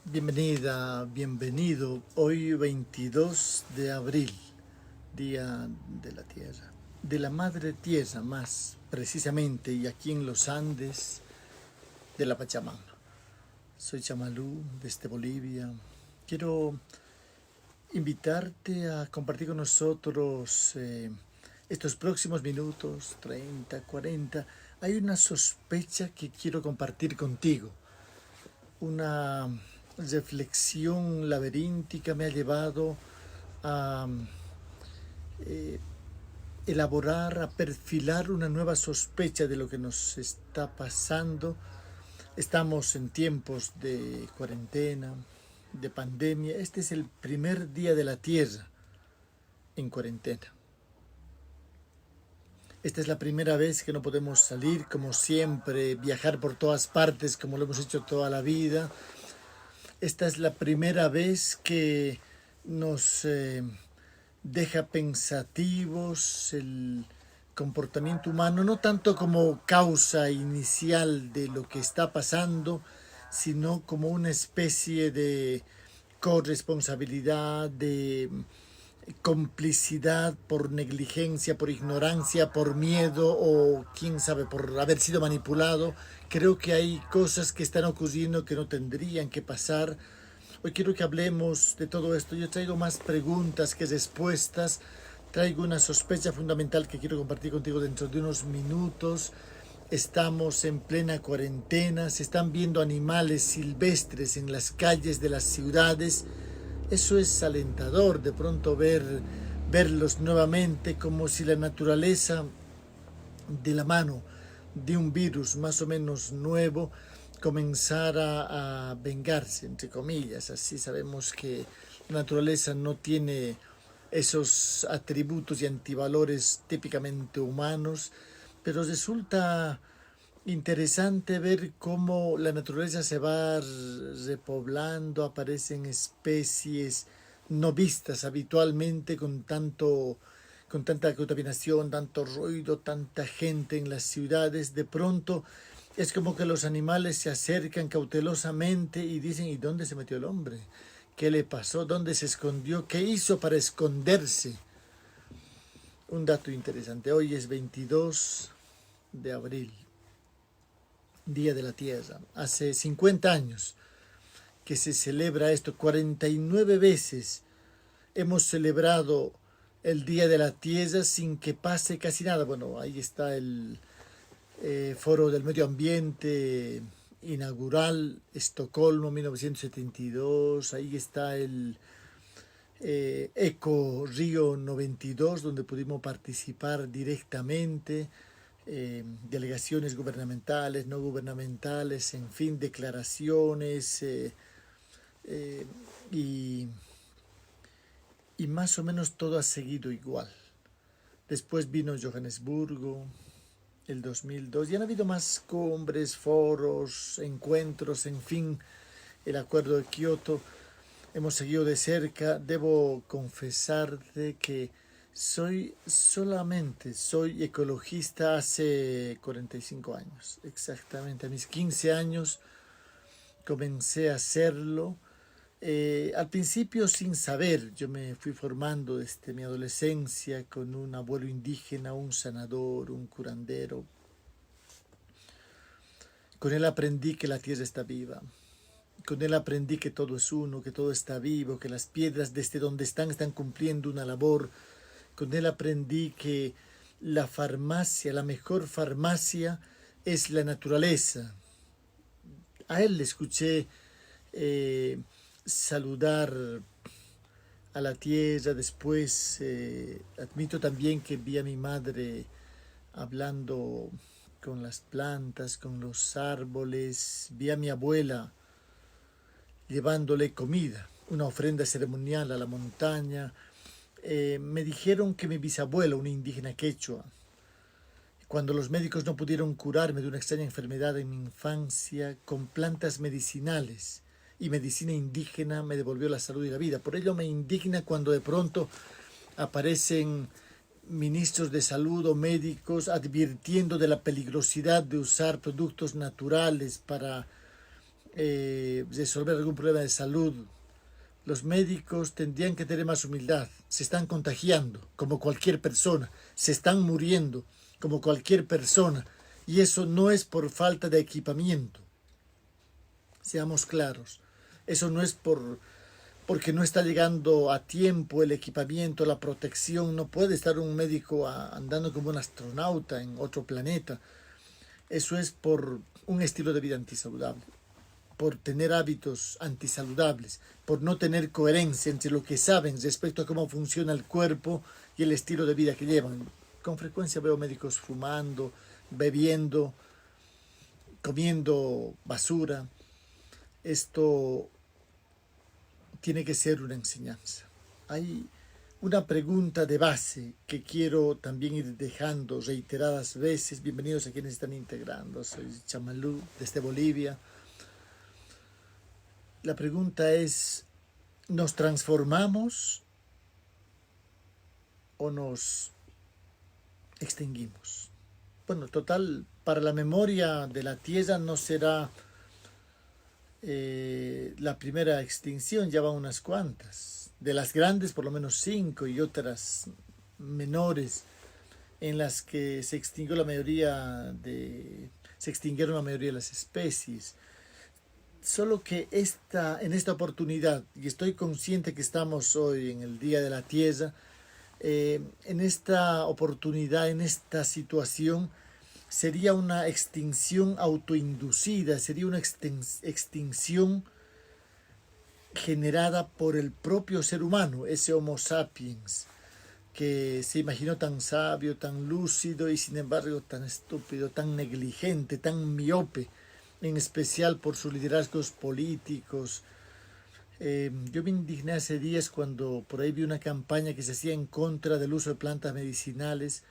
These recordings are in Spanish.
Bienvenida, bienvenido. Hoy 22 de abril, Día de la Tierra, de la Madre Tierra más precisamente, y aquí en los Andes de la Pachamama. Soy Chamalú desde Bolivia. Quiero invitarte a compartir con nosotros estos próximos minutos, 30, 40. Hay una sospecha que quiero compartir contigo. Una reflexión laberíntica me ha llevado a eh, elaborar, a perfilar una nueva sospecha de lo que nos está pasando. Estamos en tiempos de cuarentena, de pandemia. Este es el primer día de la Tierra en cuarentena. Esta es la primera vez que no podemos salir como siempre, viajar por todas partes como lo hemos hecho toda la vida. Esta es la primera vez que nos deja pensativos el comportamiento humano, no tanto como causa inicial de lo que está pasando, sino como una especie de corresponsabilidad, de complicidad por negligencia, por ignorancia, por miedo o quién sabe, por haber sido manipulado. Creo que hay cosas que están ocurriendo que no tendrían que pasar. Hoy quiero que hablemos de todo esto. Yo traigo más preguntas que respuestas. Traigo una sospecha fundamental que quiero compartir contigo dentro de unos minutos. Estamos en plena cuarentena, se están viendo animales silvestres en las calles de las ciudades. Eso es alentador de pronto verlos nuevamente, como si la naturaleza, de la mano de un virus más o menos nuevo, comenzara a vengarse, entre comillas. Así sabemos que la naturaleza no tiene esos atributos y antivalores típicamente humanos, pero resulta interesante ver cómo la naturaleza se va repoblando, aparecen especies no vistas habitualmente con tanta contaminación, tanto ruido, tanta gente en las ciudades. De pronto es como que los animales se acercan cautelosamente y dicen: ¿y dónde se metió el hombre? ¿Qué le pasó? ¿Dónde se escondió? ¿Qué hizo para esconderse? Un dato interesante. Hoy es 22 de abril. Día de la Tierra. Hace 50 años que se celebra esto. 49 veces hemos celebrado el Día de la Tierra sin que pase casi nada. Bueno, ahí está el Foro del Medio Ambiente inaugural, Estocolmo 1972. Ahí está el Eco Río 92, donde pudimos participar directamente. Delegaciones gubernamentales, no gubernamentales, en fin, declaraciones eh, y, y más o menos todo ha seguido igual. Después vino Johannesburgo, el 2002, y han habido más cumbres, foros, encuentros, en fin, el acuerdo de Kioto. Hemos seguido de cerca. Debo confesarte que soy ecologista hace 45 años, exactamente. A mis 15 años comencé a hacerlo. Al principio sin saber, yo me fui formando desde mi adolescencia con un abuelo indígena, un sanador, un curandero. Con él aprendí que la tierra está viva. Con él aprendí que todo es uno, que todo está vivo, que las piedras desde donde están cumpliendo una labor. Con él aprendí que la farmacia, la mejor farmacia es la naturaleza. A él le escuché eh, saludar a la tierra. Después admito también que vi a mi madre hablando con las plantas, con los árboles. Vi a mi abuela llevándole comida, una ofrenda ceremonial a la montaña. Me dijeron que mi bisabuela, una indígena quechua, cuando los médicos no pudieron curarme de una extraña enfermedad en mi infancia, con plantas medicinales y medicina indígena me devolvió la salud y la vida. Por ello me indigna cuando de pronto aparecen ministros de salud o médicos advirtiendo de la peligrosidad de usar productos naturales para resolver algún problema de salud, los médicos tendrían que tener más humildad. Se están contagiando como cualquier persona, se están muriendo como cualquier persona, y eso no es por falta de equipamiento. Seamos claros, eso no es porque no está llegando a tiempo el equipamiento, la protección. No puede estar un médico andando como un astronauta en otro planeta. Eso es por un estilo de vida antisaludable, por tener hábitos antisaludables, por no tener coherencia entre lo que saben respecto a cómo funciona el cuerpo y el estilo de vida que llevan. Con frecuencia veo médicos fumando, bebiendo, comiendo basura. Esto tiene que ser una enseñanza. Hay una pregunta de base que quiero también ir dejando reiteradas veces. Bienvenidos a quienes están integrando. Soy Chamalú desde Bolivia. La pregunta es, ¿nos transformamos o nos extinguimos? Bueno, total, para la memoria de la Tierra no será la primera extinción, ya van unas cuantas. De las grandes, por lo menos 5, y otras menores, en las que se extinguieron la mayoría de las especies. Solo que en esta oportunidad, y estoy consciente que estamos hoy en el Día de la Tierra, en esta oportunidad, en esta situación, sería una extinción autoinducida, sería una extinción generada por el propio ser humano, ese Homo sapiens, que se imaginó tan sabio, tan lúcido y sin embargo tan estúpido, tan negligente, tan miope, en especial por sus liderazgos políticos. Yo me indigné hace días cuando por ahí vi una campaña que se hacía en contra del uso de plantas medicinales.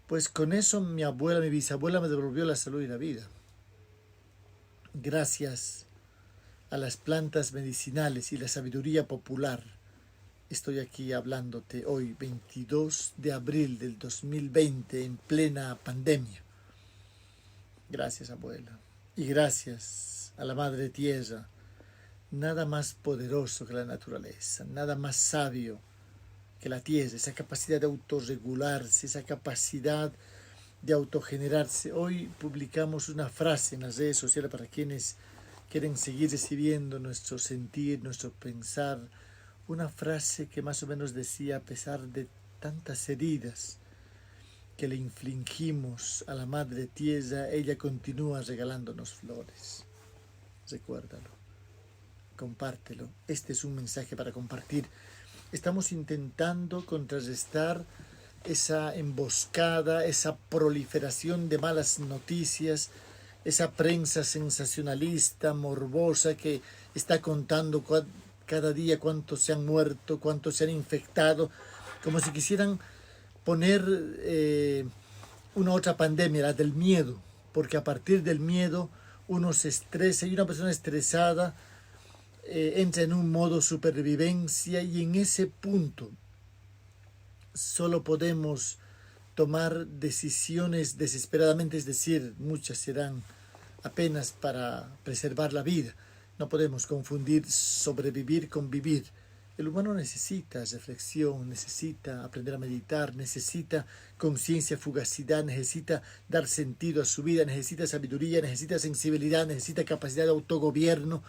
Pues con eso mi bisabuela me devolvió la salud y la vida. Gracias a las plantas medicinales y la sabiduría popular, estoy aquí hablándote hoy, 22 de abril del 2020, en plena pandemia. Gracias, abuela. Y gracias a la Madre Tierra. Nada más poderoso que la naturaleza, nada más sabio que la Tierra, esa capacidad de autorregularse, esa capacidad de autogenerarse. Hoy publicamos una frase en las redes sociales para quienes quieren seguir recibiendo nuestro sentir, nuestro pensar. Una frase que más o menos decía: a pesar de tantas heridas que le infligimos a la Madre Tierra, ella continúa regalándonos flores. Recuérdalo, compártelo. Este es un mensaje para compartir. Estamos intentando contrarrestar esa emboscada, esa proliferación de malas noticias, esa prensa sensacionalista, morbosa, que está contando cada día cuántos se han muerto, cuántos se han infectado, como si quisieran poner una otra pandemia, la del miedo, porque a partir del miedo uno se estresa, y una persona estresada entra en un modo supervivencia, y en ese punto solo podemos tomar decisiones desesperadamente, es decir, muchas serán apenas para preservar la vida. No podemos confundir sobrevivir con vivir. El humano necesita reflexión, necesita aprender a meditar, necesita conciencia, fugacidad, necesita dar sentido a su vida, necesita sabiduría, necesita sensibilidad, necesita capacidad de autogobierno.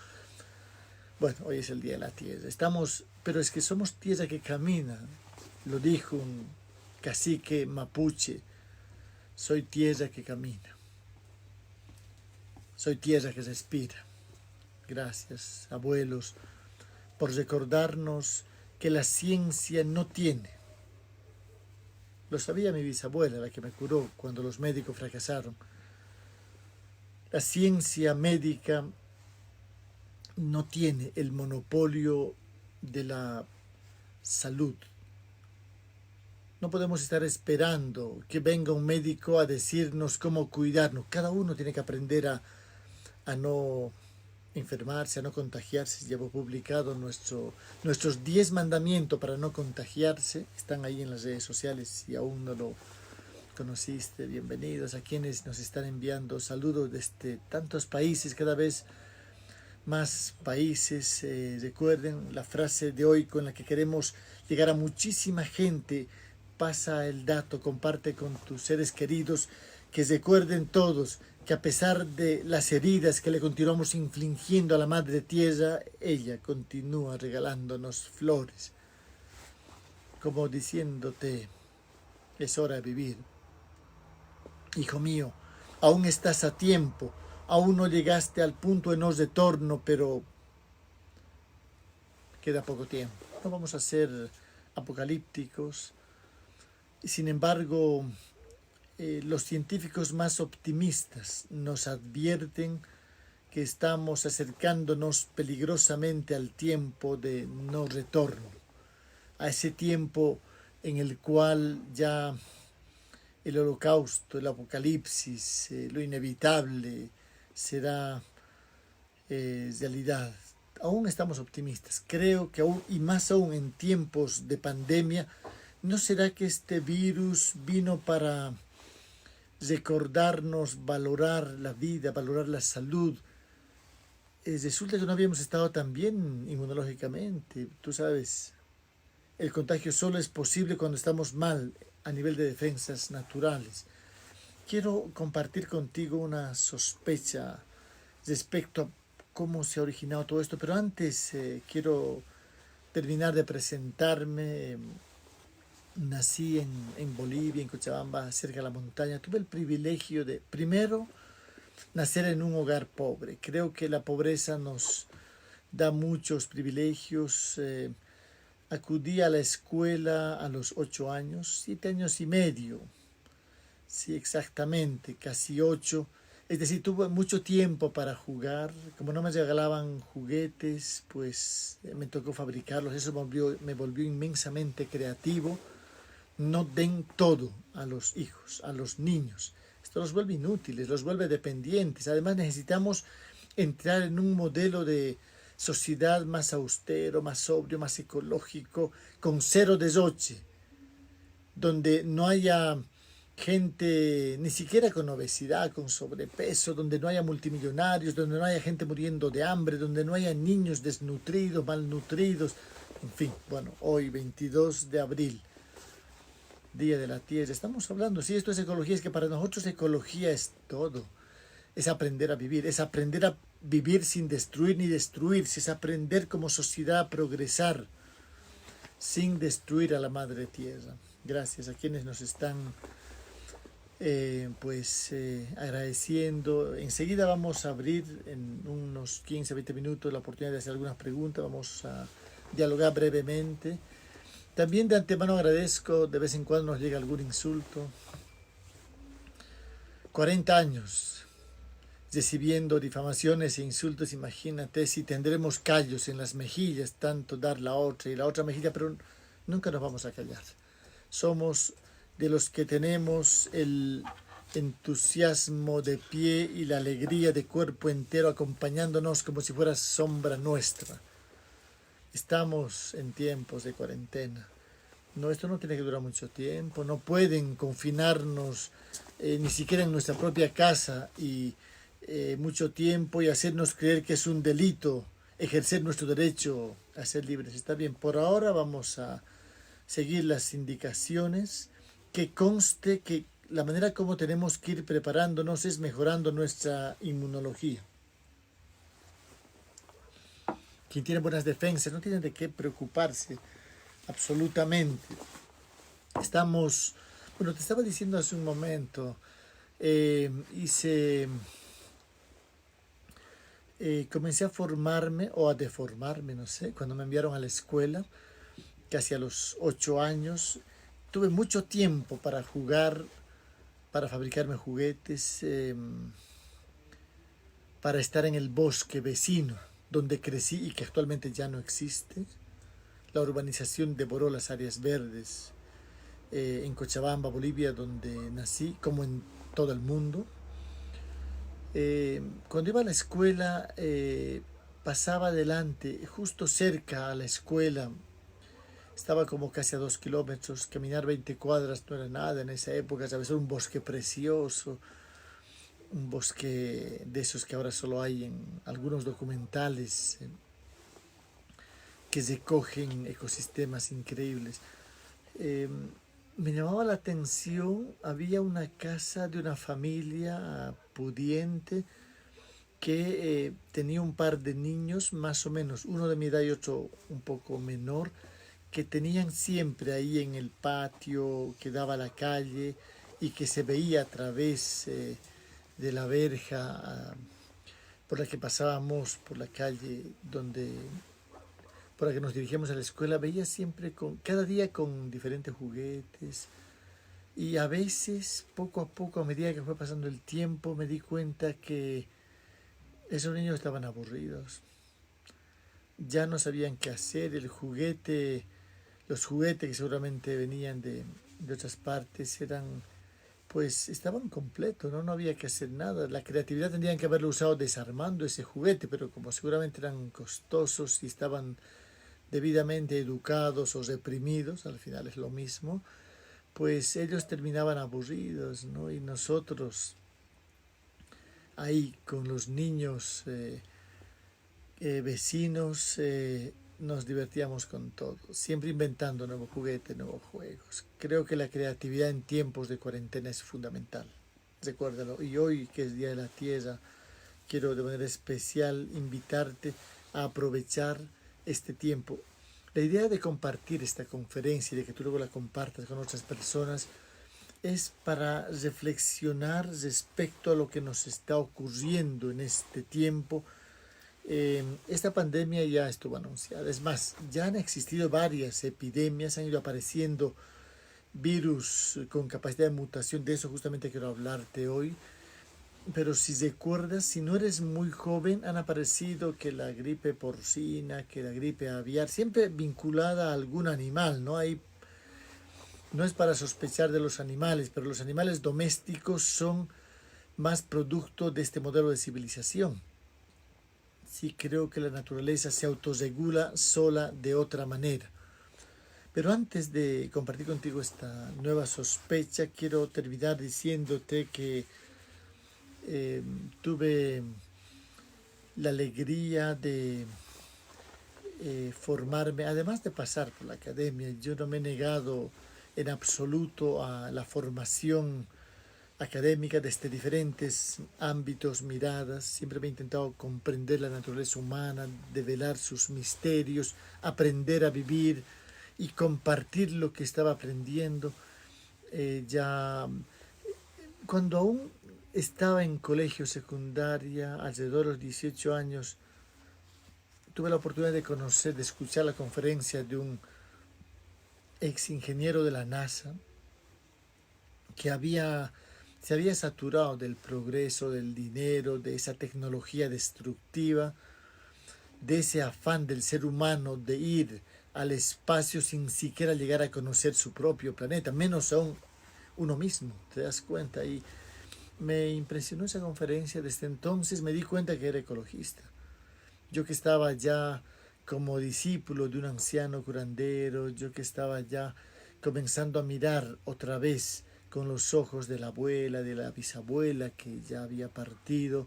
Bueno, hoy es el Día de la Tierra. Pero es que somos tierra que camina. Lo dijo un cacique mapuche: soy tierra que camina. Soy tierra que respira. Gracias, abuelos, por recordarnos que la ciencia no tiene. Lo sabía mi bisabuela, la que me curó cuando los médicos fracasaron. La ciencia médica no tiene el monopolio de la salud. No podemos estar esperando que venga un médico a decirnos cómo cuidarnos. Cada uno tiene que aprender a no enfermarse, a no contagiarse. Llevo publicado nuestros 10 mandamientos para no contagiarse. Están ahí en las redes sociales. Si aún no lo conociste, bienvenidos a quienes nos están enviando saludos desde tantos países. Cada vez más países. Recuerden la frase de hoy con la que queremos llegar a muchísima gente. Pasa el dato, comparte con tus seres queridos, que recuerden todos que a pesar de las heridas que le continuamos infligiendo a la Madre Tierra, ella continúa regalándonos flores, como diciéndote, es hora de vivir. Hijo mío, aún estás a tiempo, aún no llegaste al punto de no retorno, pero queda poco tiempo. No vamos a ser apocalípticos. Sin embargo, los científicos más optimistas nos advierten que estamos acercándonos peligrosamente al tiempo de no retorno, a ese tiempo en el cual ya el holocausto, el apocalipsis, lo inevitable será realidad. Aún estamos optimistas. Creo que aún, y más aún en tiempos de pandemia, ¿no será que este virus vino para recordarnos valorar la vida, valorar la salud? Resulta que no habíamos estado tan bien inmunológicamente. Tú sabes, el contagio solo es posible cuando estamos mal a nivel de defensas naturales. Quiero compartir contigo una sospecha respecto a cómo se ha originado todo esto, pero antes quiero terminar de presentarme. Nací en Bolivia, en Cochabamba, cerca de la montaña. Tuve el privilegio de, primero, nacer en un hogar pobre. Creo que la pobreza nos da muchos privilegios. Acudí a la escuela a los 8 años, 7 años y medio. Sí, exactamente, casi 8. Es decir, tuve mucho tiempo para jugar. Como no me regalaban juguetes, pues me tocó fabricarlos. Eso me volvió inmensamente creativo. No den todo a los hijos, a los niños. Esto los vuelve inútiles, los vuelve dependientes. Además necesitamos entrar en un modelo de sociedad más austero, más sobrio, más ecológico, con cero derroche, donde no haya gente ni siquiera con obesidad, con sobrepeso, donde no haya multimillonarios, donde no haya gente muriendo de hambre, donde no haya niños desnutridos, malnutridos. En fin, bueno, hoy 22 de abril. Día de la Tierra. Estamos hablando, si esto es ecología, es que para nosotros ecología es todo. Es aprender a vivir, es aprender a vivir sin destruir ni destruirse, es aprender como sociedad a progresar sin destruir a la Madre Tierra. Gracias a quienes nos están agradeciendo. Enseguida vamos a abrir en unos 15-20 minutos la oportunidad de hacer algunas preguntas. Vamos a dialogar brevemente. También de antemano agradezco, de vez en cuando nos llega algún insulto. 40 años recibiendo difamaciones e insultos, imagínate si tendremos callos en las mejillas, tanto dar la otra y la otra mejilla, pero nunca nos vamos a callar. Somos de los que tenemos el entusiasmo de pie y la alegría de cuerpo entero acompañándonos como si fuera sombra nuestra. Estamos en tiempos de cuarentena. No, esto no tiene que durar mucho tiempo. No pueden confinarnos ni siquiera en nuestra propia casa y mucho tiempo y hacernos creer que es un delito ejercer nuestro derecho a ser libres. Está bien, por ahora vamos a seguir las indicaciones. Que conste que la manera como tenemos que ir preparándonos es mejorando nuestra inmunología. Quien tiene buenas defensas no tiene de qué preocuparse, absolutamente. Estamos, bueno, te estaba diciendo hace un momento, comencé a formarme o a deformarme, no sé, cuando me enviaron a la escuela, casi a los 8 años. Tuve mucho tiempo para jugar, para fabricarme juguetes, para estar en el bosque vecino donde crecí y que actualmente ya no existe. La urbanización devoró las áreas verdes en Cochabamba, Bolivia, donde nací, como en todo el mundo. Cuando iba a la escuela, pasaba adelante, justo cerca a la escuela, estaba como casi a 2 kilómetros, caminar 20 cuadras no era nada en esa época, ¿sabes? Era un bosque precioso. un bosque de esos que ahora solo hay en algunos documentales que recogen ecosistemas increíbles. Eh, Me llamaba la atención, había una casa de una familia pudiente que tenía un par de niños, más o menos, uno de mi edad y otro un poco menor, que tenían siempre ahí en el patio que daba a la calle y que se veía a través de la verja por la que pasábamos por la calle donde por la que nos dirigíamos a la escuela, veía siempre cada día con diferentes juguetes. Y a veces, poco a poco, a medida que fue pasando el tiempo, me di cuenta que esos niños estaban aburridos. Ya no sabían qué hacer. Los juguetes que seguramente venían de otras partes pues estaban completos, ¿no? No había que hacer nada. La creatividad tendrían que haberlo usado desarmando ese juguete, pero como seguramente eran costosos y estaban debidamente educados o reprimidos, al final es lo mismo, pues ellos terminaban aburridos, ¿no? Y nosotros ahí con los niños vecinos nos divertíamos con todo, siempre inventando nuevos juguetes, nuevos juegos. Creo que la creatividad en tiempos de cuarentena es fundamental, recuérdalo. Y hoy que es Día de la Tierra, quiero de manera especial invitarte a aprovechar este tiempo. La idea de compartir esta conferencia y de que tú luego la compartas con otras personas es para reflexionar respecto a lo que nos está ocurriendo en este tiempo. Esta pandemia ya estuvo anunciada. Es más, ya han existido varias epidemias, han ido apareciendo virus con capacidad de mutación. De eso justamente quiero hablarte hoy. Pero si recuerdas, si no eres muy joven, han aparecido que la gripe porcina, que la gripe aviar, siempre vinculada a algún animal, ¿no? No es para sospechar de los animales, pero los animales domésticos son más producto de este modelo de civilización. Sí creo que la naturaleza se autorregula sola de otra manera. Pero antes de compartir contigo esta nueva sospecha, quiero terminar diciéndote que tuve la alegría de formarme, además de pasar por la academia. Yo no me he negado en absoluto a la formación académica desde diferentes ámbitos, miradas. Siempre me he intentado comprender la naturaleza humana, develar sus misterios, aprender a vivir y compartir lo que estaba aprendiendo. Ya cuando aún estaba en colegio secundaria, alrededor de los 18 años, tuve la oportunidad de conocer, de escuchar la conferencia de un ex ingeniero de la NASA que se había saturado del progreso, del dinero, de esa tecnología destructiva, de ese afán del ser humano de ir al espacio sin siquiera llegar a conocer su propio planeta, menos aún uno mismo, ¿te das cuenta? Y me impresionó esa conferencia. Desde entonces me di cuenta que era ecologista. Yo que estaba ya como discípulo de un anciano curandero, yo que estaba ya comenzando a mirar otra vez con los ojos de la abuela, de la bisabuela que ya había partido,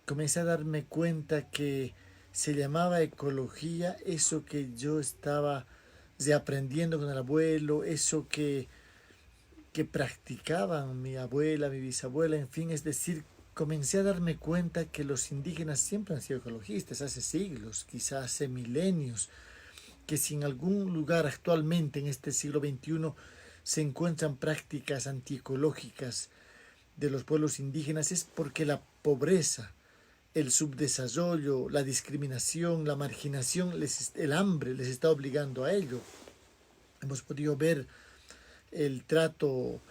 comencé a darme cuenta que se llamaba ecología eso que yo estaba reaprendiendo con el abuelo, eso que practicaban mi abuela, mi bisabuela, en fin, es decir, comencé a darme cuenta que los indígenas siempre han sido ecologistas, hace siglos, quizás hace milenios, que si en algún lugar actualmente en este siglo XXI se encuentran prácticas antiecológicas de los pueblos indígenas es porque la pobreza, el subdesarrollo, la discriminación, la marginación, el hambre les está obligando a ello. Hemos podido ver el trato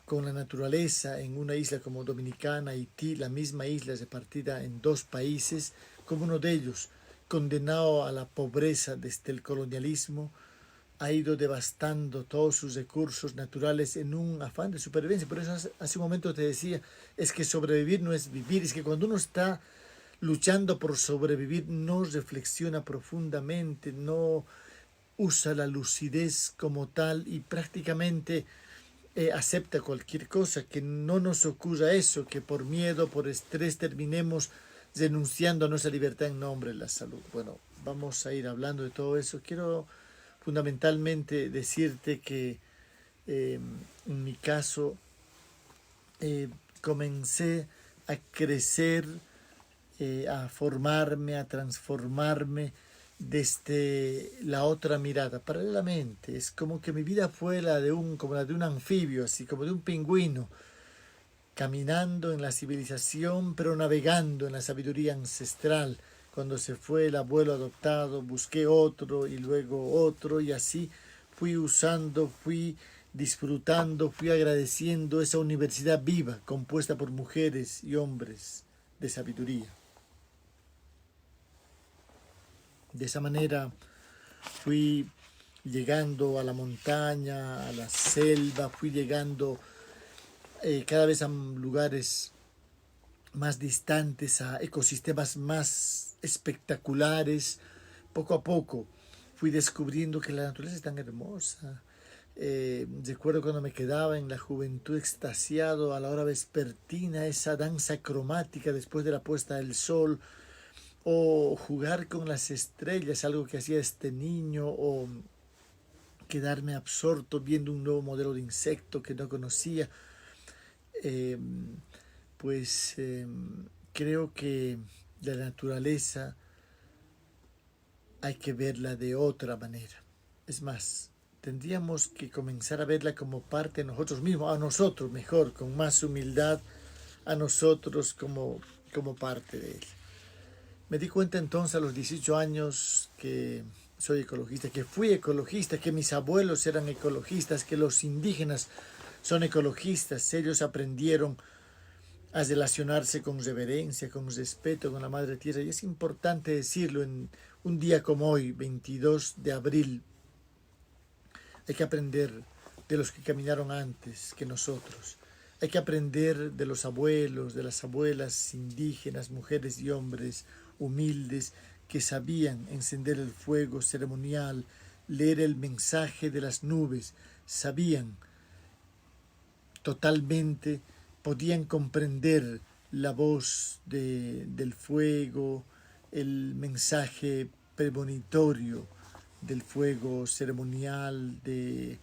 con la naturaleza en una isla como Dominicana, Haití, la misma isla repartida en dos países, como uno de ellos, condenado a la pobreza desde el colonialismo, ha ido devastando todos sus recursos naturales en un afán de supervivencia. Por eso hace un momento te decía, es que sobrevivir no es vivir, es que cuando uno está luchando por sobrevivir no reflexiona profundamente, no usa la lucidez como tal y prácticamente acepta cualquier cosa, que no nos ocurra eso, que por miedo, por estrés terminemos renunciando a nuestra libertad en nombre de la salud. Bueno, vamos a ir hablando de todo eso. Quiero fundamentalmente decirte que en mi caso comencé a crecer, a formarme, a transformarme desde la otra mirada, paralelamente. Es como que mi vida fue como la de un anfibio, así como de un pingüino, caminando en la civilización, pero navegando en la sabiduría ancestral. Cuando se fue el abuelo adoptado, busqué otro y luego otro, y así fui usando, fui disfrutando, fui agradeciendo esa universidad viva, compuesta por mujeres y hombres de sabiduría. De esa manera fui llegando a la montaña, a la selva, fui llegando cada vez a lugares más distantes, a ecosistemas más espectaculares. Poco a poco fui descubriendo que la naturaleza es tan hermosa. Recuerdo cuando me quedaba en la juventud extasiado a la hora vespertina, esa danza cromática después de la puesta del sol, o jugar con las estrellas, algo que hacía este niño, o quedarme absorto viendo un nuevo modelo de insecto que no conocía. Eh, Creo que la naturaleza hay que verla de otra manera. Es más, tendríamos que comenzar a verla como parte de nosotros mismos, a nosotros mejor, con más humildad, a nosotros como parte de él. Me di cuenta entonces a los 18 años que soy ecologista, que fui ecologista, que mis abuelos eran ecologistas, que los indígenas son ecologistas. Ellos aprendieron a relacionarse con reverencia, con respeto, con la Madre Tierra. Y es importante decirlo en un día como hoy, 22 de abril. Hay que aprender de los que caminaron antes que nosotros. Hay que aprender de los abuelos, de las abuelas indígenas, mujeres y hombres humildes que sabían encender el fuego ceremonial, leer el mensaje de las nubes, sabían totalmente, podían comprender la voz del fuego, el mensaje premonitorio del fuego ceremonial, de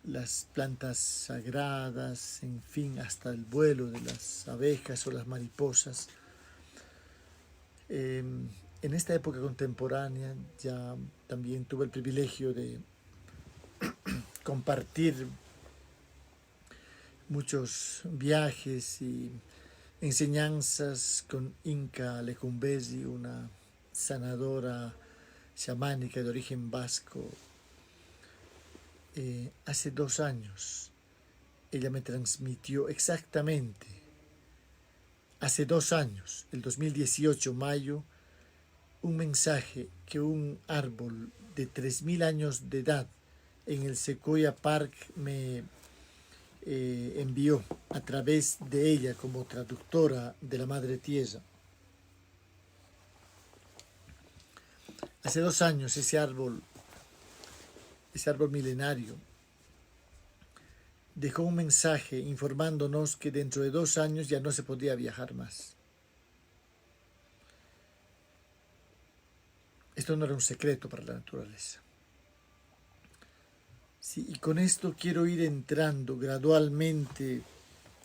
las plantas sagradas, en fin, hasta el vuelo de las abejas o las mariposas. En esta época contemporánea ya también tuve el privilegio de compartir muchos viajes y enseñanzas con Inca Lecumbezi, una sanadora chamánica de origen vasco. Hace 2 años ella me transmitió exactamente, hace 2 años, el 2018, mayo, un mensaje que un árbol de 3000 años de edad en el Sequoia Park me envió a través de ella como traductora de la Madre Tierra. Hace 2 años ese árbol milenario, dejó un mensaje informándonos que dentro de 2 años ya no se podía viajar más. Esto no era un secreto para la naturaleza. Sí, y con esto quiero ir entrando gradualmente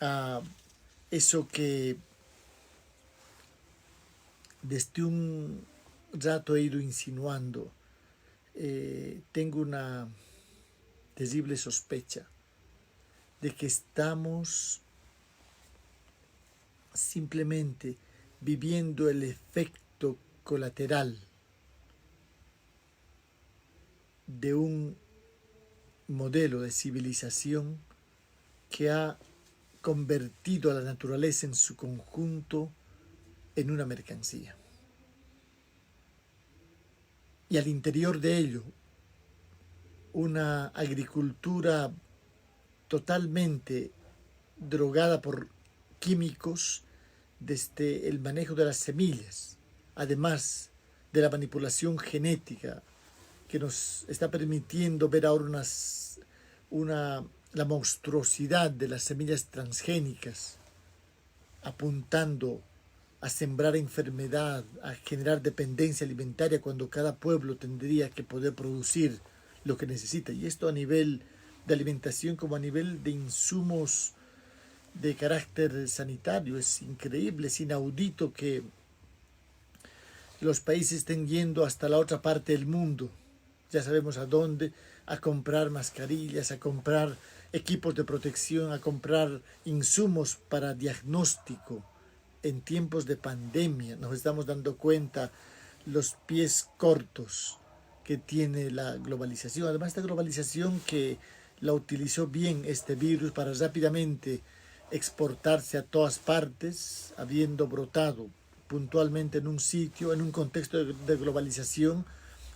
a eso que desde un rato he ido insinuando. Tengo una terrible sospecha de que estamos simplemente viviendo el efecto colateral de un modelo de civilización que ha convertido a la naturaleza en su conjunto en una mercancía. Y al interior de ello, una agricultura totalmente drogada por químicos, desde el manejo de las semillas, además de la manipulación genética que nos está permitiendo ver ahora una la monstruosidad de las semillas transgénicas, apuntando a sembrar enfermedad, a generar dependencia alimentaria, cuando cada pueblo tendría que poder producir lo que necesita. Y esto a nivel de alimentación como a nivel de insumos de carácter sanitario. Es increíble, es inaudito que los países estén yendo hasta la otra parte del mundo, ya sabemos a dónde, a comprar mascarillas, a comprar equipos de protección, a comprar insumos para diagnóstico en tiempos de pandemia. Nos estamos dando cuenta los pies cortos que tiene la globalización. Además, esta globalización que la utilizó bien este virus para rápidamente exportarse a todas partes, habiendo brotado puntualmente en un sitio, en un contexto de globalización,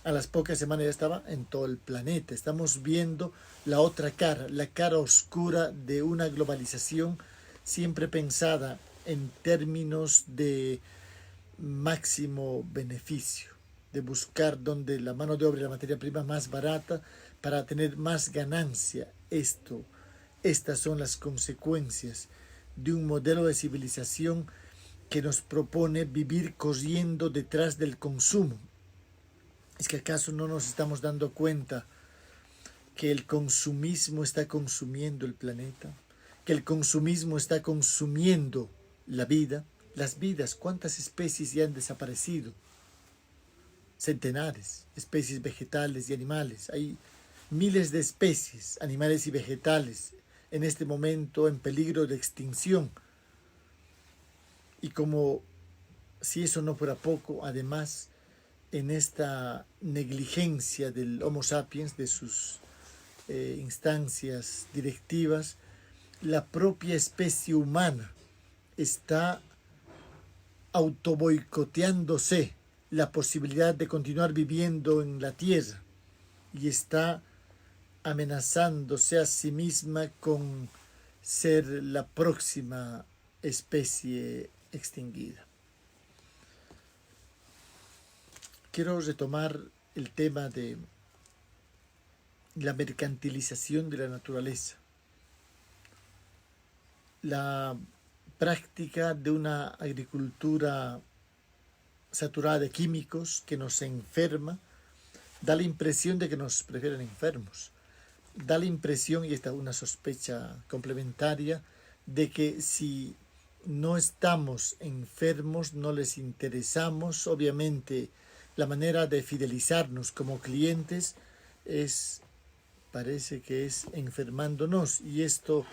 a las pocas semanas ya estaba en todo el planeta. Estamos viendo la otra cara, la cara oscura de una globalización siempre pensada en términos de máximo beneficio, de buscar donde la mano de obra y la materia prima más barata para tener más ganancia. Estas son las consecuencias de un modelo de civilización que nos propone vivir corriendo detrás del consumo. ¿Es que acaso no nos estamos dando cuenta que el consumismo está consumiendo el planeta? Que el consumismo está consumiendo la vida, las vidas. ¿Cuántas especies ya han desaparecido? Centenares, especies vegetales y animales. Hay miles de especies, animales y vegetales, en este momento en peligro de extinción. Y como si eso no fuera poco, además, en esta negligencia del Homo sapiens, de sus instancias directivas, la propia especie humana está autoboicoteándose la posibilidad de continuar viviendo en la Tierra y está amenazándose a sí misma con ser la próxima especie extinguida. Quiero retomar el tema de la mercantilización de la naturaleza, la práctica de una agricultura saturada de químicos que nos enferma. Da la impresión de que nos prefieren enfermos. Da la impresión, y esta es una sospecha complementaria, de que si no estamos enfermos, no les interesamos. Obviamente, la manera de fidelizarnos como clientes parece que es enfermándonos, y esto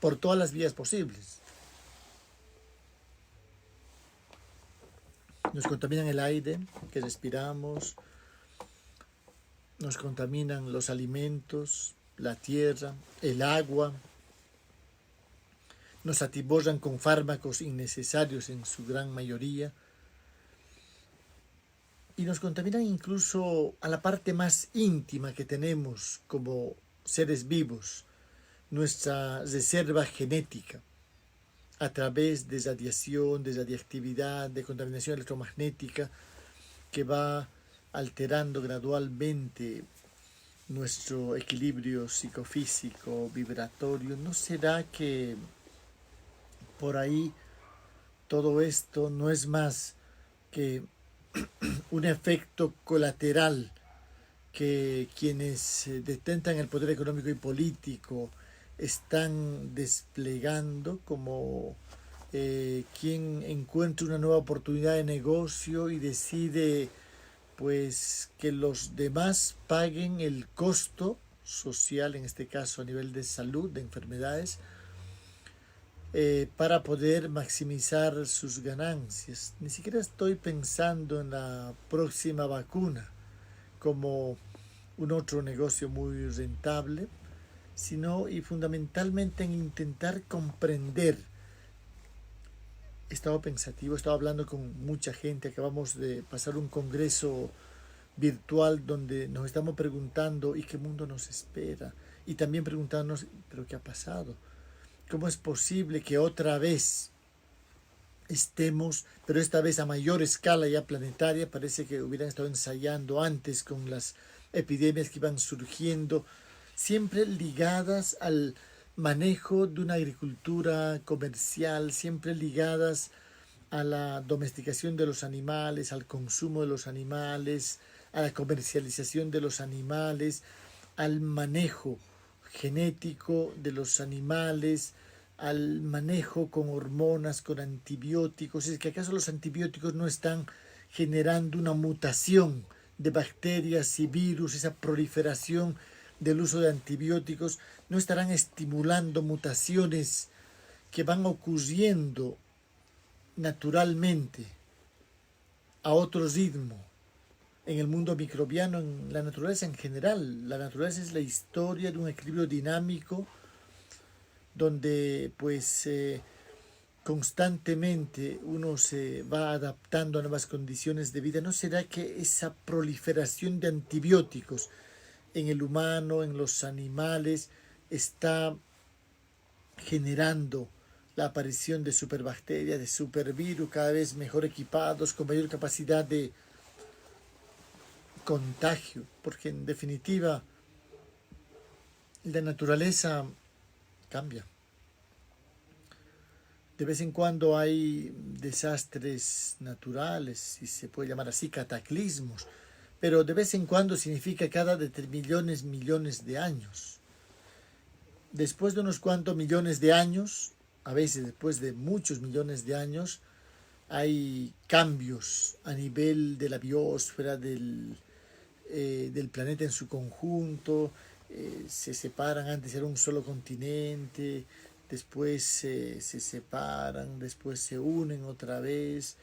por todas las vías posibles. Nos contaminan el aire que respiramos, nos contaminan los alimentos, la tierra, el agua, nos atiborran con fármacos innecesarios en su gran mayoría, y nos contaminan incluso a la parte más íntima que tenemos como seres vivos, nuestra reserva genética, a través de radiación, de radiactividad, de contaminación electromagnética que va alterando gradualmente nuestro equilibrio psicofísico, vibratorio. ¿No será que por ahí todo esto no es más que un efecto colateral que quienes detentan el poder económico y político están desplegando, como quien encuentra una nueva oportunidad de negocio y decide pues que los demás paguen el costo social, en este caso a nivel de salud, de enfermedades, para poder maximizar sus ganancias? Ni siquiera estoy pensando en la próxima vacuna como un otro negocio muy rentable, sino y fundamentalmente en intentar comprender. He estado pensativo, he estado hablando con mucha gente, acabamos de pasar un congreso virtual donde nos estamos preguntando ¿y qué mundo nos espera? Y también preguntándonos ¿pero qué ha pasado? ¿Cómo es posible que otra vez estemos, pero esta vez a mayor escala ya planetaria? Parece que hubieran estado ensayando antes con las epidemias que iban surgiendo. siempre ligadas al manejo de una agricultura comercial, siempre ligadas a la domesticación de los animales, al consumo de los animales, a la comercialización de los animales, al manejo genético de los animales, al manejo con hormonas, con antibióticos. ¿Es que acaso los antibióticos no están generando una mutación de bacterias y virus, esa proliferación del uso de antibióticos? ¿No estarán estimulando mutaciones que van ocurriendo naturalmente a otro ritmo en el mundo microbiano, en la naturaleza en general? La naturaleza es la historia de un equilibrio dinámico donde pues constantemente uno se va adaptando a nuevas condiciones de vida. ¿No será que esa proliferación de antibióticos en el humano, en los animales, está generando la aparición de superbacterias, de supervirus cada vez mejor equipados, con mayor capacidad de contagio? Porque en definitiva la naturaleza cambia. De vez en cuando hay desastres naturales, si se puede llamar así, cataclismos, pero de vez en cuando significa cada millones de años. Después de unos cuantos millones de años, a veces después de muchos millones de años, hay cambios a nivel de la biosfera, del planeta en su conjunto. Se separan, antes era un solo continente, después se separan, después se unen otra vez.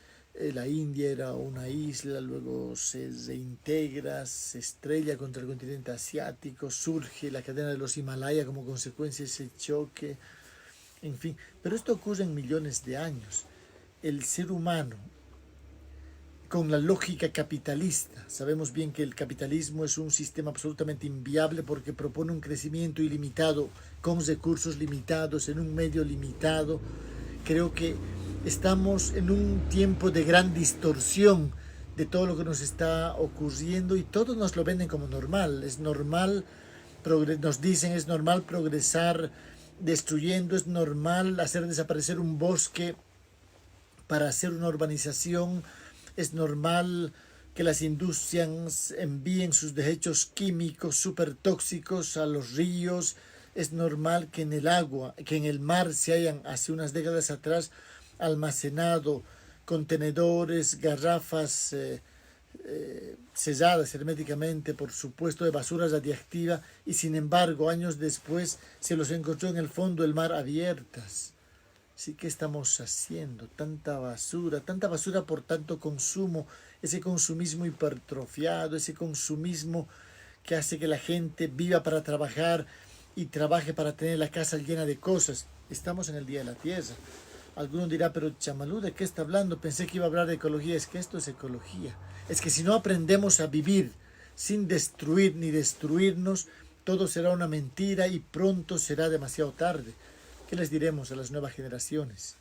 La India era una isla, luego se reintegra, se estrella contra el continente asiático, surge la cadena de los Himalaya como consecuencia de ese choque, en fin. Pero esto ocurre en millones de años. El ser humano, con la lógica capitalista, sabemos bien que el capitalismo es un sistema absolutamente inviable porque propone un crecimiento ilimitado con recursos limitados, en un medio limitado. Creo que estamos en un tiempo de gran distorsión de todo lo que nos está ocurriendo y todos nos lo venden como normal. Es normal, nos dicen, es normal progresar destruyendo, es normal hacer desaparecer un bosque para hacer una urbanización, es normal que las industrias envíen sus desechos químicos súper tóxicos a los ríos. Es normal que en el agua, que en el mar se hayan hace unas décadas atrás almacenado contenedores, garrafas selladas herméticamente, por supuesto, de basura radiactiva, y sin embargo años después se los encontró en el fondo del mar abiertas. Sí, ¿qué estamos haciendo? Tanta basura por tanto consumo, ese consumismo hipertrofiado, ese consumismo que hace que la gente viva para trabajar y trabaje para tener la casa llena de cosas. Estamos en el Día de la Tierra. Alguno dirá, pero Chamalú, ¿de qué está hablando? Pensé que iba a hablar de ecología. Es que esto es ecología. Es que si no aprendemos a vivir sin destruir ni destruirnos, todo será una mentira y pronto será demasiado tarde. ¿Qué les diremos a las nuevas generaciones?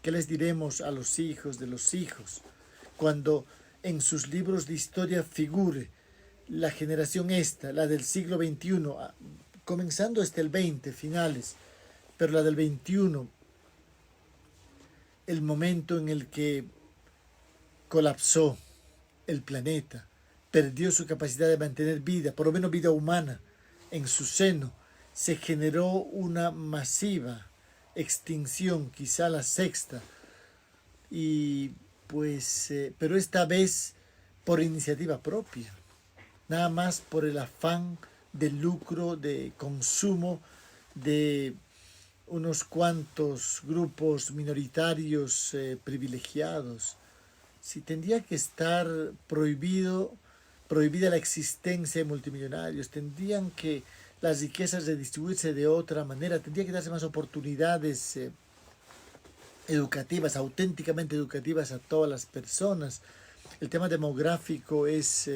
¿Qué les diremos a los hijos de los hijos? Cuando en sus libros de historia figure la generación esta, la del siglo XXI, comenzando hasta el 20, finales, pero la del 21, el momento en el que colapsó el planeta, perdió su capacidad de mantener vida, por lo menos vida humana, en su seno, se generó una masiva extinción, quizá la sexta, y pues, pero esta vez por iniciativa propia, nada más por el afán de lucro, de consumo de unos cuantos grupos minoritarios privilegiados. Si tendría que estar prohibida la existencia de multimillonarios, tendrían que las riquezas redistribuirse de otra manera, tendría que darse más oportunidades educativas, auténticamente educativas a todas las personas. El tema demográfico es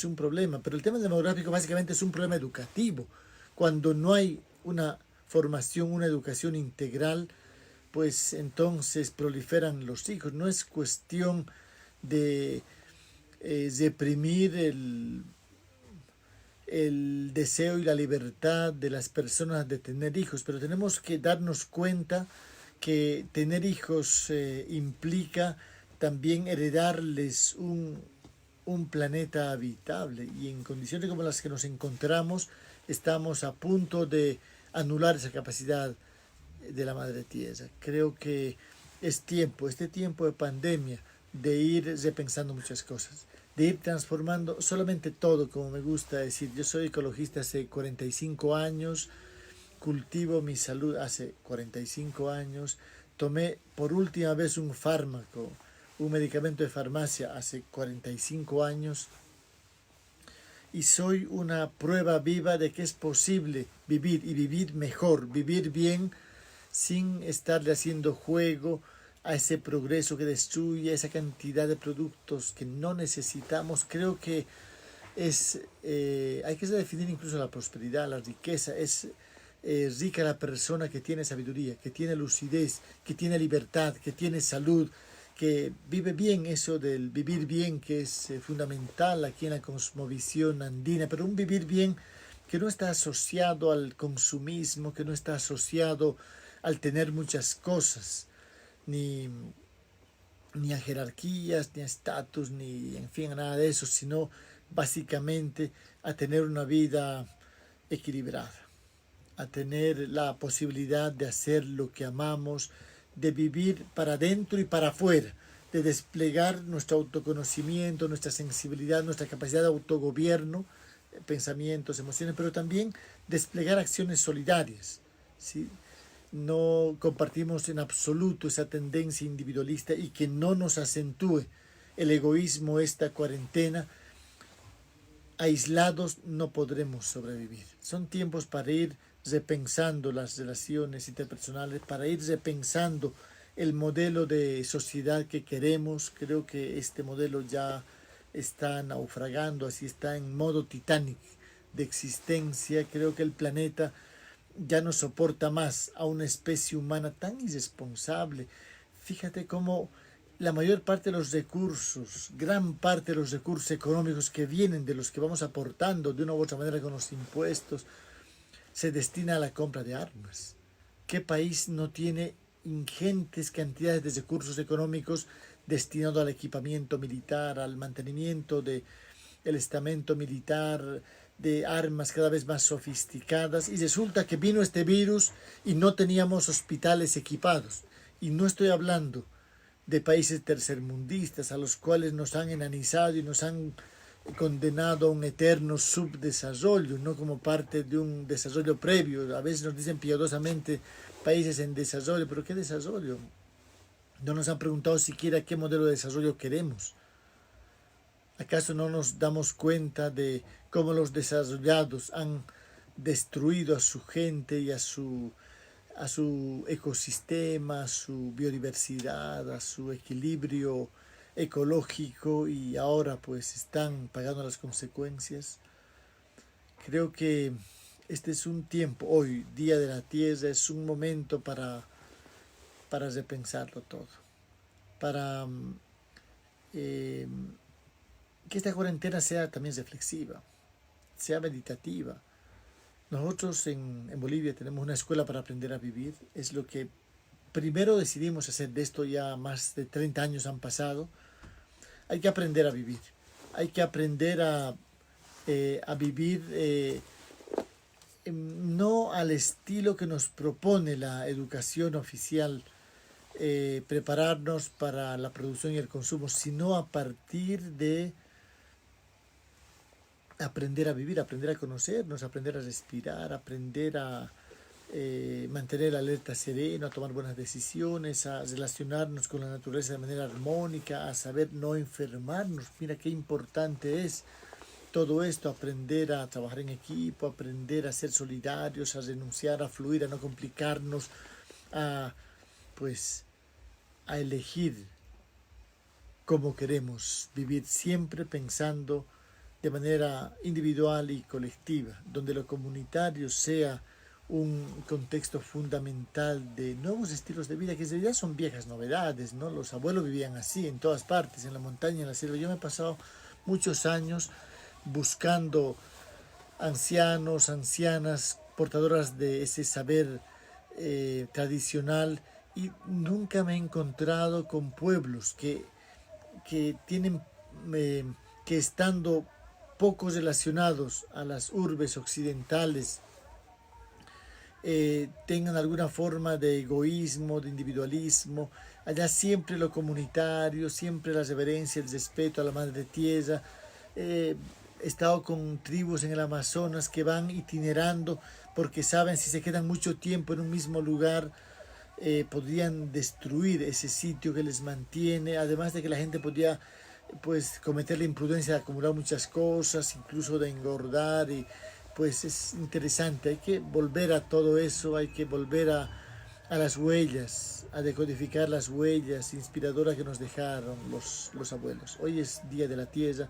un problema, pero el tema demográfico básicamente es un problema educativo. Cuando no hay una formación, una educación integral, pues entonces proliferan los hijos. No es cuestión de reprimir el deseo y la libertad de las personas de tener hijos, pero tenemos que darnos cuenta que tener hijos implica también heredarles un planeta habitable, y en condiciones como las que nos encontramos estamos a punto de anular esa capacidad de la Madre Tierra. Creo que es tiempo, este tiempo de pandemia, de ir repensando muchas cosas, de ir transformando solamente todo, como me gusta decir. Yo soy ecologista hace 45 años, cultivo mi salud hace 45 años, tomé por última vez un fármaco, un medicamento de farmacia hace 45 años, y soy una prueba viva de que es posible vivir y vivir mejor, vivir bien, sin estarle haciendo juego a ese progreso que destruye, a esa cantidad de productos que no necesitamos. Creo que hay que definir incluso la prosperidad, la riqueza. Es rica la persona que tiene sabiduría, que tiene lucidez, que tiene libertad, que tiene salud, que vive bien. Eso del vivir bien, que es fundamental aquí en la cosmovisión andina, pero un vivir bien que no está asociado al consumismo, que no está asociado al tener muchas cosas, ni a jerarquías, ni a estatus, ni en fin, a nada de eso, sino básicamente a tener una vida equilibrada, a tener la posibilidad de hacer lo que amamos, de vivir para adentro y para afuera, de desplegar nuestro autoconocimiento, nuestra sensibilidad, nuestra capacidad de autogobierno, pensamientos, emociones, pero también desplegar acciones solidarias, ¿sí? No compartimos en absoluto esa tendencia individualista, y que no nos acentúe el egoísmo esta cuarentena. Aislados no podremos sobrevivir. Son tiempos para ir repensando las relaciones interpersonales, para ir repensando el modelo de sociedad que queremos. Creo que este modelo ya está naufragando, así está en modo Titanic de existencia. Creo que el planeta ya no soporta más a una especie humana tan irresponsable. Fíjate cómo la mayor parte de los recursos, gran parte de los recursos económicos que vienen de los que vamos aportando de una u otra manera con los impuestos, se destina a la compra de armas. ¿Qué país no tiene ingentes cantidades de recursos económicos destinados al equipamiento militar, al mantenimiento del estamento militar, de armas cada vez más sofisticadas? Y resulta que vino este virus y no teníamos hospitales equipados. Y no estoy hablando de países tercermundistas a los cuales nos han enanizado y nos han condenado a un eterno subdesarrollo, no como parte de un desarrollo previo. A veces nos dicen piadosamente países en desarrollo, pero ¿qué desarrollo? No nos han preguntado siquiera qué modelo de desarrollo queremos. ¿Acaso no nos damos cuenta de cómo los desarrollados han destruido a su gente y a su ecosistema, a su biodiversidad, a su equilibrio ecológico, y ahora pues están pagando las consecuencias? Creo que este es un tiempo, hoy, Día de la Tierra, es un momento para repensarlo todo, para que esta cuarentena sea también reflexiva, sea meditativa. Nosotros en Bolivia tenemos una escuela para aprender a vivir. Es lo que primero decidimos hacer. De esto ya más de 30 años han pasado. Hay que aprender a vivir. Hay que aprender a vivir no al estilo que nos propone la educación oficial, prepararnos para la producción y el consumo, sino a partir de aprender a vivir, aprender a conocernos, aprender a respirar, aprender a mantener la alerta sereno, a tomar buenas decisiones, a relacionarnos con la naturaleza de manera armónica, a saber no enfermarnos. Mira qué importante es todo esto, aprender a trabajar en equipo, aprender a ser solidarios, a renunciar, a fluir, a no complicarnos, a elegir cómo queremos vivir, siempre pensando de manera individual y colectiva, donde lo comunitario sea un contexto fundamental de nuevos estilos de vida, que en realidad son viejas novedades, ¿no? Los abuelos vivían así en todas partes, en la montaña, en la selva. Yo me he pasado muchos años buscando ancianos, ancianas, portadoras de ese saber tradicional, y nunca me he encontrado con pueblos que tienen, que estando poco relacionados a las urbes occidentales, tengan alguna forma de egoísmo, de individualismo. Allá siempre lo comunitario, siempre la reverencia, el respeto a la madre tierra. He estado con tribus en el Amazonas que van itinerando porque saben si se quedan mucho tiempo en un mismo lugar, podrían destruir ese sitio que les mantiene, además de que la gente podría pues cometer la imprudencia de acumular muchas cosas, incluso de engordar, y pues es interesante. Hay que volver a todo eso, hay que volver a las huellas, a decodificar las huellas inspiradoras que nos dejaron los abuelos. Hoy es Día de la Tierra.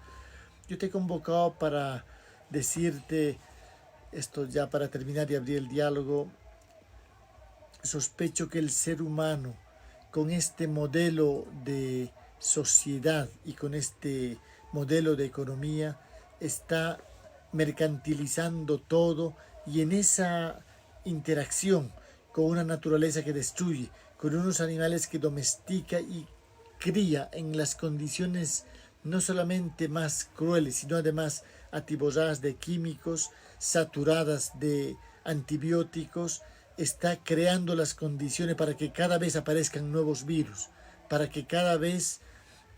Yo te he convocado para decirte esto, ya para terminar y abrir el diálogo. Sospecho que el ser humano, con este modelo de sociedad y con este modelo de economía, está mercantilizando todo, y en esa interacción con una naturaleza que destruye, con unos animales que domestica y cría en las condiciones no solamente más crueles, sino además atiborradas de químicos, saturadas de antibióticos, está creando las condiciones para que cada vez aparezcan nuevos virus, para que cada vez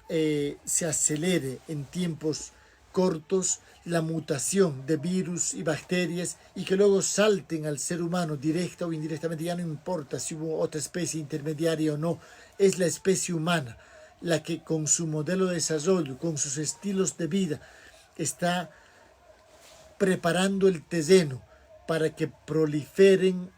se acelere en tiempos cortos la mutación de virus y bacterias, y que luego salten al ser humano directa o indirectamente. Ya no importa si hubo otra especie intermediaria o no, es la especie humana la que con su modelo de desarrollo, con sus estilos de vida, está preparando el terreno para que proliferen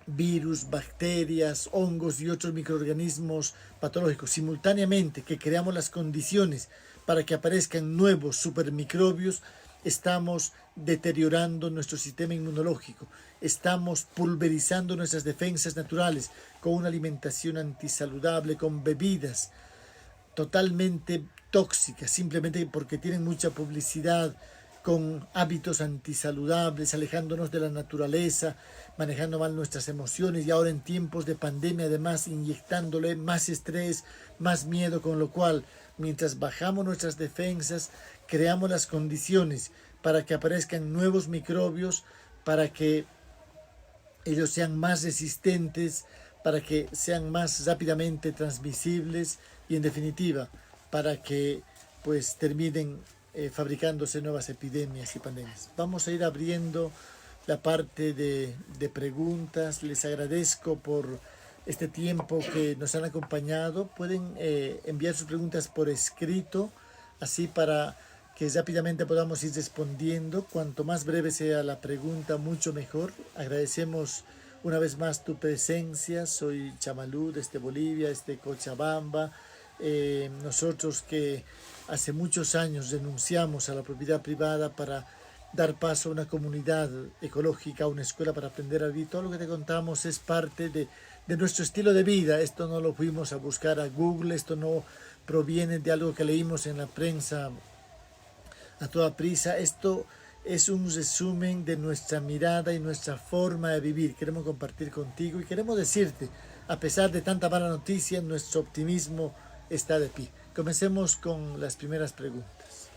virus, bacterias, hongos y otros microorganismos patológicos. Simultáneamente que creamos las condiciones para que aparezcan nuevos supermicrobios, estamos deteriorando nuestro sistema inmunológico, estamos pulverizando nuestras defensas naturales con una alimentación antisaludable, con bebidas totalmente tóxicas, simplemente porque tienen mucha publicidad, con hábitos antisaludables, alejándonos de la naturaleza, manejando mal nuestras emociones, y ahora en tiempos de pandemia además inyectándole más estrés, más miedo, con lo cual mientras bajamos nuestras defensas, creamos las condiciones para que aparezcan nuevos microbios, para que ellos sean más resistentes, para que sean más rápidamente transmisibles y en definitiva para que pues terminen fabricándose nuevas epidemias y pandemias. Vamos a ir abriendo la parte de preguntas. Les agradezco por este tiempo que nos han acompañado. Pueden enviar sus preguntas por escrito, así para que rápidamente podamos ir respondiendo. Cuanto más breve sea la pregunta, mucho mejor. Agradecemos una vez más tu presencia. Soy Chamalú, desde Bolivia, desde Cochabamba. Nosotros que hace muchos años renunciamos a la propiedad privada para dar paso a una comunidad ecológica, a una escuela para aprender a vivir. Todo lo que te contamos es parte de nuestro estilo de vida. Esto no lo fuimos a buscar a Google, esto no proviene de algo que leímos en la prensa a toda prisa. Esto es un resumen de nuestra mirada y nuestra forma de vivir. Queremos compartir contigo y queremos decirte, a pesar de tanta mala noticia, nuestro optimismo está de pie. Comencemos con las primeras preguntas.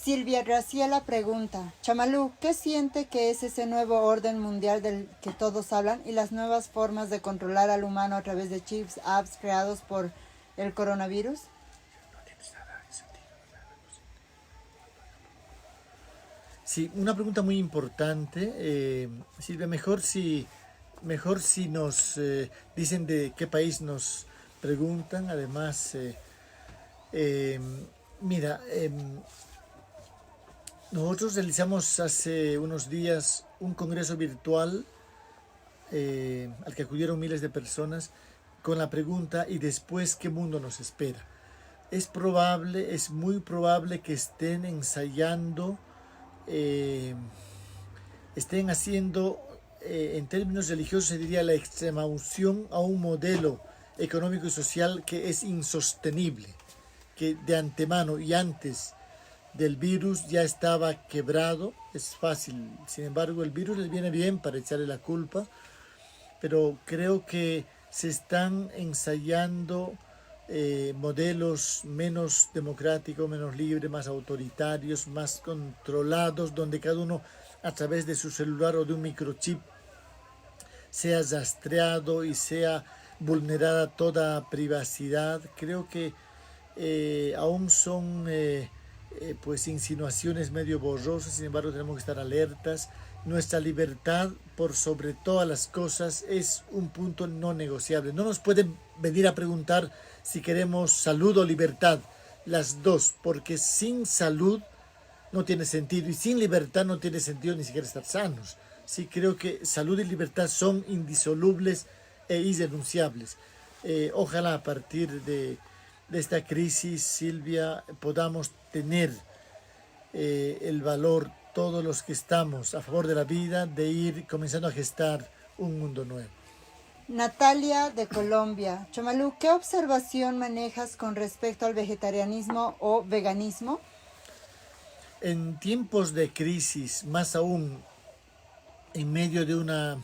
Silvia Graciela pregunta: Chamalú, ¿qué siente que es ese nuevo orden mundial del que todos hablan y las nuevas formas de controlar al humano a través de chips, apps creados por el coronavirus? Sí, una pregunta muy importante. Silvia, mejor si nos dicen de qué país nos preguntan. Además, mira, nosotros realizamos hace unos días un congreso virtual al que acudieron miles de personas con la pregunta: ¿y después qué mundo nos espera? Es probable, es muy probable que estén ensayando, estén haciendo, en términos religiosos se diría, la extremaunción a un modelo económico y social que es insostenible, que de antemano y antes del virus ya estaba quebrado, es fácil. Sin embargo, el virus les viene bien para echarle la culpa, pero creo que se están ensayando modelos menos democráticos, menos libres, más autoritarios, más controlados, donde cada uno a través de su celular o de un microchip sea rastreado y sea vulnerada toda privacidad. Creo que aún son pues insinuaciones medio borrosas, sin embargo tenemos que estar alertas. Nuestra libertad por sobre todas las cosas es un punto no negociable. No nos pueden venir a preguntar si queremos salud o libertad, las dos, porque sin salud no tiene sentido y sin libertad no tiene sentido ni siquiera estar sanos. Sí, creo que salud y libertad son indisolubles e irrenunciables. Ojalá a partir de esta crisis, Silvia, podamos tener el valor, todos los que estamos a favor de la vida, de ir comenzando a gestar un mundo nuevo. Natalia de Colombia. Chomalú, ¿qué observación manejas con respecto al vegetarianismo o veganismo? En tiempos de crisis, más aún en medio de una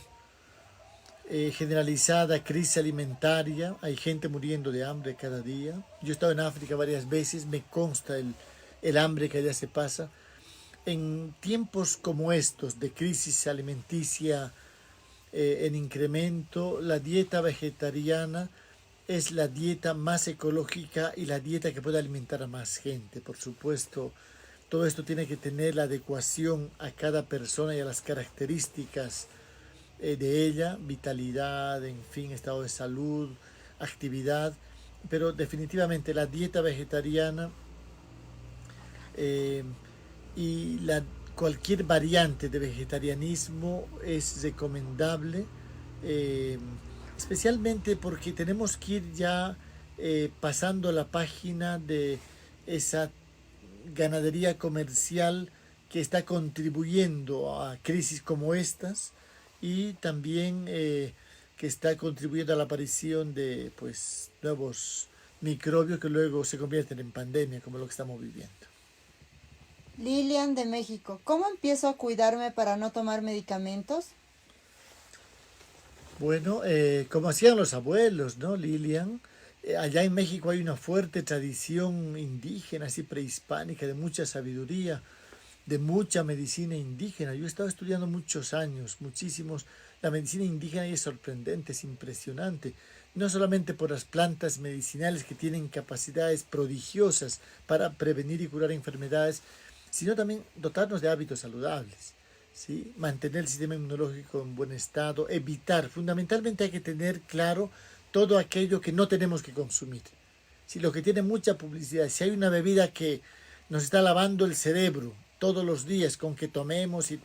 generalizada crisis alimentaria, hay gente muriendo de hambre cada día. Yo he estado en África varias veces, me consta el hambre que allá se pasa. En tiempos como estos de crisis alimenticia en incremento, la dieta vegetariana es la dieta más ecológica y la dieta que puede alimentar a más gente. Por supuesto, todo esto tiene que tener la adecuación a cada persona y a las características de ella, vitalidad, en fin, estado de salud, actividad, pero definitivamente la dieta vegetariana y cualquier variante de vegetarianismo es recomendable, especialmente porque tenemos que ir ya pasando la página de esa ganadería comercial que está contribuyendo a crisis como estas y también que está contribuyendo a la aparición de pues nuevos microbios que luego se convierten en pandemia como lo que estamos viviendo. Lilian de México. ¿Cómo empiezo a cuidarme para no tomar medicamentos? Bueno, como hacían los abuelos, ¿no, Lilian? Allá en México hay una fuerte tradición indígena, así prehispánica, de mucha sabiduría, de mucha medicina indígena. Yo he estado estudiando muchos años, muchísimos. La medicina indígena es sorprendente, es impresionante. No solamente por las plantas medicinales que tienen capacidades prodigiosas para prevenir y curar enfermedades, sino también dotarnos de hábitos saludables, ¿sí? Mantener el sistema inmunológico en buen estado, evitar, fundamentalmente hay que tener claro todo aquello que no tenemos que consumir. Si lo que tiene mucha publicidad, si hay una bebida que nos está lavando el cerebro todos los días con que tomemos y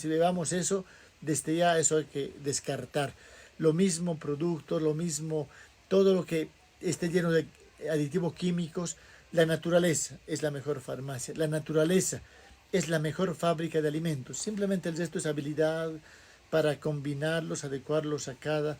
bebamos eso, desde ya eso hay que descartar. Lo mismo productos, lo mismo, todo lo que esté lleno de aditivos químicos. La naturaleza es la mejor farmacia, la naturaleza es la mejor fábrica de alimentos. Simplemente el resto es habilidad para combinarlos, adecuarlos a cada